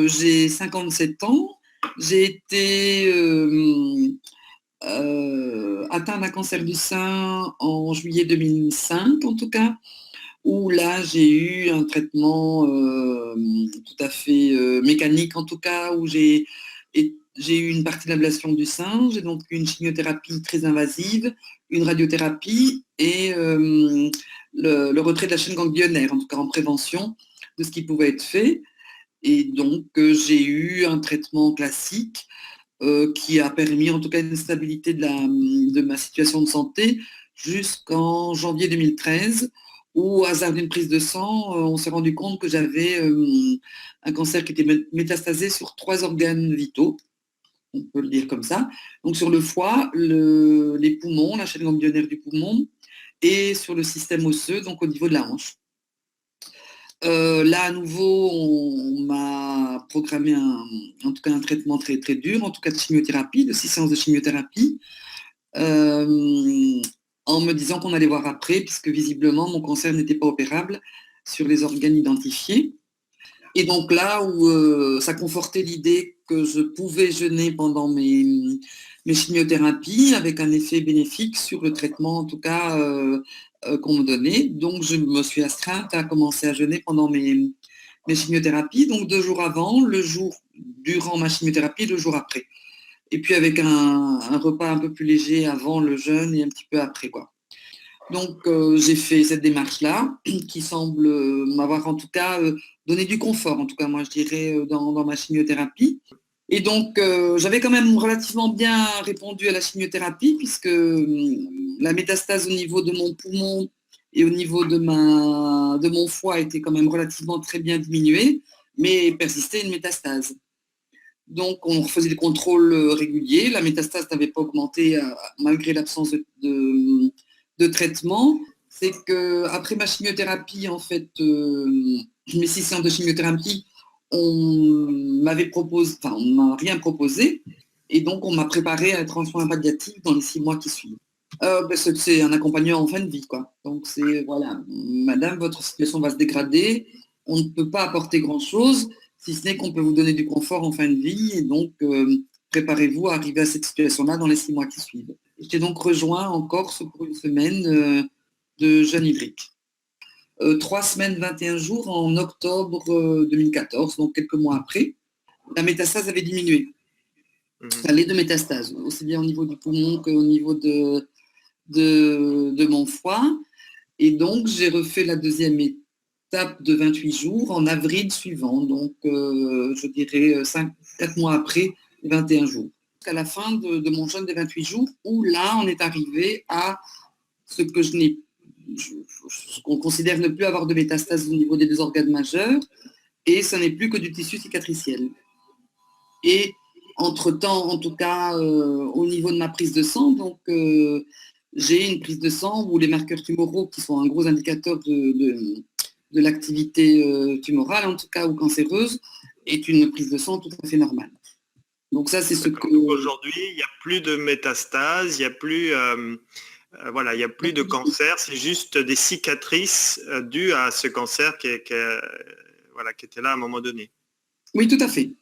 j'ai 57 ans. J'ai été atteinte d'un cancer du sein en juillet 2005, en tout cas, où là, j'ai eu un traitement tout à fait mécanique, en tout cas, où j'ai eu une partie d'ablation du sein. J'ai donc eu une chimiothérapie très invasive, une radiothérapie et le retrait de la chaîne ganglionnaire, en tout cas en prévention de ce qui pouvait être fait. Et donc, j'ai eu un traitement classique qui a permis en tout cas une stabilité de ma situation de santé jusqu'en janvier 2013, où, au hasard d'une prise de sang, on s'est rendu compte que j'avais un cancer qui était métastasé sur 3 organes vitaux, on peut le dire comme ça. Donc sur le foie, les poumons, la chaîne ganglionnaire du poumon, et sur le système osseux, donc au niveau de la hanche. Là, à nouveau, on m'a programmé en tout cas un traitement très, très dur, en tout cas de chimiothérapie, de 6 séances de chimiothérapie, en me disant qu'on allait voir après, puisque visiblement, mon cancer n'était pas opérable sur les organes identifiés. Et donc là où ça confortait l'idée que je pouvais jeûner pendant mes chimiothérapies avec un effet bénéfique sur le traitement, en tout cas, qu'on me donnait. Donc je me suis astreinte à commencer à jeûner pendant mes chimiothérapies, donc 2 jours avant, le jour durant ma chimiothérapie et le jour après. Et puis avec un repas un peu plus léger avant le jeûne et un petit peu après, quoi. Donc, j'ai fait cette démarche-là, qui semble m'avoir en tout cas donné du confort, en tout cas moi je dirais, dans ma chimiothérapie. Et donc, j'avais quand même relativement bien répondu à la chimiothérapie, puisque la métastase au niveau de mon poumon et au niveau de mon foie était quand même relativement très bien diminuée, mais persistait une métastase. Donc, on faisait des contrôles réguliers. La métastase n'avait pas augmenté malgré l'absence de traitement. C'est qu'après ma chimiothérapie, en fait, mes 6 séances de chimiothérapie, on m'a rien proposé. Et donc, on m'a préparé à être en soins palliatifs dans les 6 mois qui suivent. C'est un accompagnement en fin de vie, quoi. Donc, c'est, voilà, madame, votre situation va se dégrader. On ne peut pas apporter grand-chose, si ce n'est qu'on peut vous donner du confort en fin de vie. Et donc, préparez-vous à arriver à cette situation-là dans les 6 mois qui suivent. J'étais donc rejoint en Corse pour une semaine de jeûne hydrique. 3 semaines, 21 jours en octobre 2014, donc quelques mois après. La métastase avait diminué. Ça allait de métastase, aussi bien au niveau du poumon qu'au niveau de mon foie. Et donc, j'ai refait la deuxième étape de 28 jours en avril suivant, donc je dirais 4 mois après, 21 jours. À la fin de mon jeûne des 28 jours, où là, on est arrivé à ce que ce qu'on considère ne plus avoir de métastase au niveau des 2 organes majeurs, et ce n'est plus que du tissu cicatriciel. Et entre-temps, en tout cas, au niveau de ma prise de sang, donc j'ai une prise de sang où les marqueurs tumoraux, qui sont un gros indicateur de l'activité tumorale, en tout cas, ou cancéreuse, est une prise de sang tout à fait normale. Donc ça, c'est ce que... Aujourd'hui, il n'y a plus de métastases, il n'y a plus... voilà, il n'y a plus de cancer, c'est juste des cicatrices dues à ce cancer qui était là à un moment donné. Oui, tout à fait.